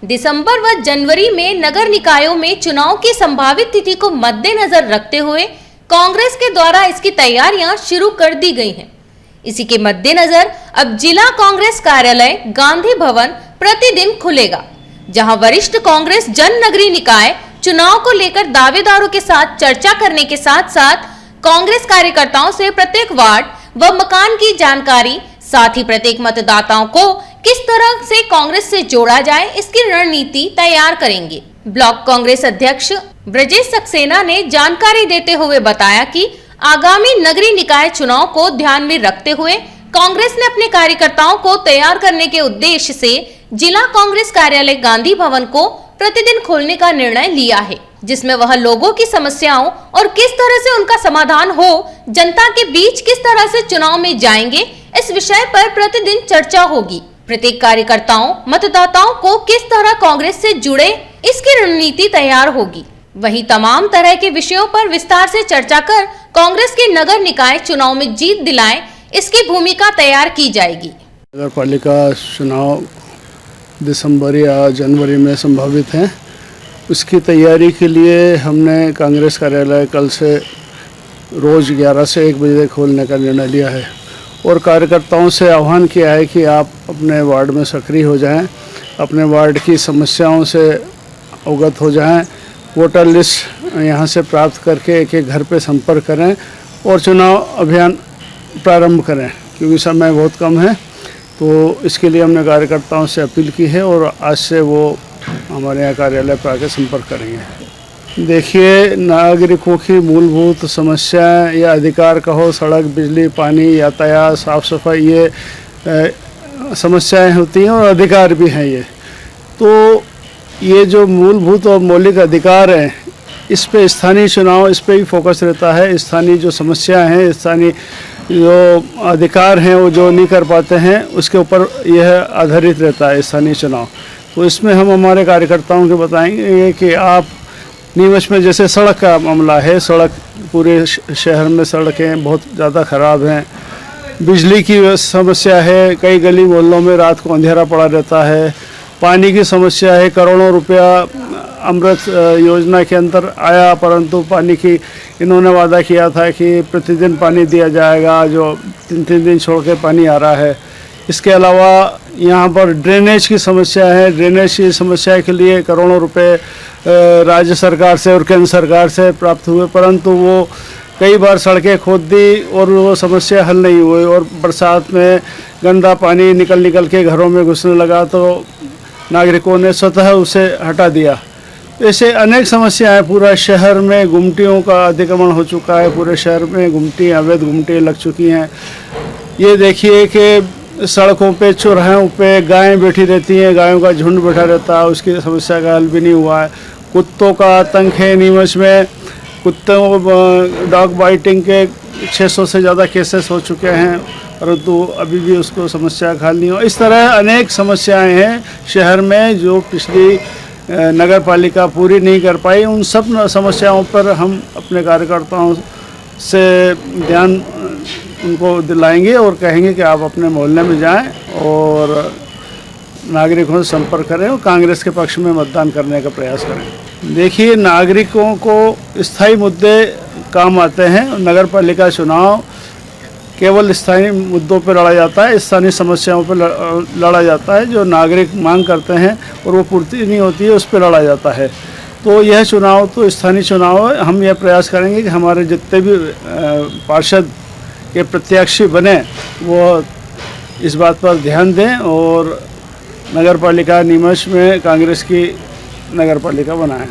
दिसंबर व जनवरी में नगर निकायों में चुनाव की संभावित तिथि को मद्देनजर रखते हुए कांग्रेस के द्वारा इसकी तैयारियां शुरू कर दी गई हैं। इसी के मद्देनजर अब जिला कांग्रेस कार्यालय गांधी भवन प्रतिदिन खुलेगा, जहां वरिष्ठ कांग्रेस जन नगरीय निकाय चुनाव को लेकर दावेदारों के साथ चर्चा करने के साथ साथ कांग्रेस कार्यकर्ताओं से प्रत्येक वार्ड व मकान की जानकारी, साथ ही प्रत्येक मतदाताओं को किस तरह से कांग्रेस से जोड़ा जाए इसकी रणनीति तैयार करेंगे। ब्लॉक कांग्रेस अध्यक्ष ब्रजेश सक्सेना ने जानकारी देते हुए बताया कि आगामी नगरीय निकाय चुनाव को ध्यान में रखते हुए कांग्रेस ने अपने कार्यकर्ताओं को तैयार करने के उद्देश्य से जिला कांग्रेस कार्यालय गांधी भवन को प्रतिदिन खोलने का निर्णय लिया है, जिसमें वह लोगों की समस्याओं और किस तरह से उनका समाधान हो, जनता के बीच किस तरह से चुनाव में जाएंगे, इस विषय पर प्रतिदिन चर्चा होगी। प्रत्येक कार्यकर्ताओं मतदाताओं को किस तरह कांग्रेस से जुड़े इसकी रणनीति तैयार होगी। वहीं तमाम तरह के विषयों पर विस्तार से चर्चा कर कांग्रेस के नगर निकाय चुनाव में जीत दिलाएं, इसकी भूमिका तैयार की जाएगी। नगर पालिका चुनाव दिसंबर या जनवरी में संभावित हैं। उसकी तैयारी के लिए हमने कांग्रेस कार्यालय कल से रोज़ 11 से 1 बजे खोलने का निर्णय लिया है और कार्यकर्ताओं से आह्वान किया है कि आप अपने वार्ड में सक्रिय हो जाएं, अपने वार्ड की समस्याओं से अवगत हो जाएं, वोटर लिस्ट यहां से प्राप्त करके एक एक घर पे संपर्क करें और चुनाव अभियान प्रारंभ करें, क्योंकि समय बहुत कम है। तो इसके लिए हमने कार्यकर्ताओं से अपील की है और आज से वो हमारे यहाँ कार्यालय पर आकर संपर्क करेंगे। देखिए, नागरिकों की मूलभूत समस्याएं या अधिकार कहो, सड़क, बिजली, पानी, यातायात, साफ सफाई, ये समस्याएं होती हैं और अधिकार भी हैं। ये जो मूलभूत और मौलिक अधिकार हैं, इस पे स्थानीय चुनाव इस पे ही फोकस रहता है। स्थानीय जो समस्याएं हैं, स्थानीय जो अधिकार हैं, वो जो नहीं कर पाते हैं, उसके ऊपर यह आधारित रहता है स्थानीय चुनाव। तो इसमें हम हमारे कार्यकर्ताओं को बताएंगे कि आप नीमच में जैसे सड़क का मामला है, सड़क पूरे शहर में सड़कें बहुत ज़्यादा ख़राब हैं, बिजली की समस्या है, कई गली मोहल्लों में रात को अंधेरा पड़ा रहता है, पानी की समस्या है, करोड़ों रुपया अमृत योजना के अंदर आया, परंतु पानी की इन्होंने वादा किया था कि प्रतिदिन पानी दिया जाएगा, जो 3-3 दिन छोड़ के पानी आ रहा है। इसके अलावा यहाँ पर ड्रेनेज की समस्या है। ड्रेनेज की समस्या के लिए करोड़ों रुपए राज्य सरकार से और केंद्र सरकार से प्राप्त हुए, परंतु वो कई बार सड़कें खोद दी और वो समस्या हल नहीं हुई और बरसात में गंदा पानी निकल के घरों में घुसने लगा, तो नागरिकों ने स्वतः उसे हटा दिया। ऐसे अनेक समस्याएं, पूरा शहर में गुमटियों का अतिक्रमण हो चुका है, पूरे शहर में गुमटी, अवैध गुमटी लग चुकी हैं। ये देखिए कि सड़कों पे, चौराहों पे गायें बैठी रहती हैं, गायों का झुंड बैठा रहता है, उसकी समस्या का हल भी नहीं हुआ है। कुत्तों का आतंक है नीमच में, कुत्तों डॉग बाइटिंग के 600 से ज़्यादा केसेस हो चुके हैं, परंतु अभी भी उसको समस्या का हल नहीं हुआ। इस तरह अनेक समस्याएं हैं शहर में जो पिछली नगर पालिका पूरी नहीं कर पाई। उन सब समस्याओं पर हम अपने कार्यकर्ताओं से ध्यान उनको दिलाएंगे और कहेंगे कि आप अपने मोहल्ले में जाएं और नागरिकों से संपर्क करें और कांग्रेस के पक्ष में मतदान करने का प्रयास करें। देखिए, नागरिकों को स्थायी मुद्दे काम आते हैं। नगर पालिका चुनाव केवल स्थानीय मुद्दों पर लड़ा जाता है, स्थानीय समस्याओं पर लड़ा जाता है। जो नागरिक मांग करते हैं और वो पूर्ति नहीं होती है, उस पर लड़ा जाता है। तो यह चुनाव तो स्थानीय चुनाव है। हम यह प्रयास करेंगे कि हमारे जितने भी पार्षद के प्रत्याशी बने वो इस बात पर ध्यान दें और नगर पालिका नीमच में कांग्रेस की नगर पालिका बनाएं।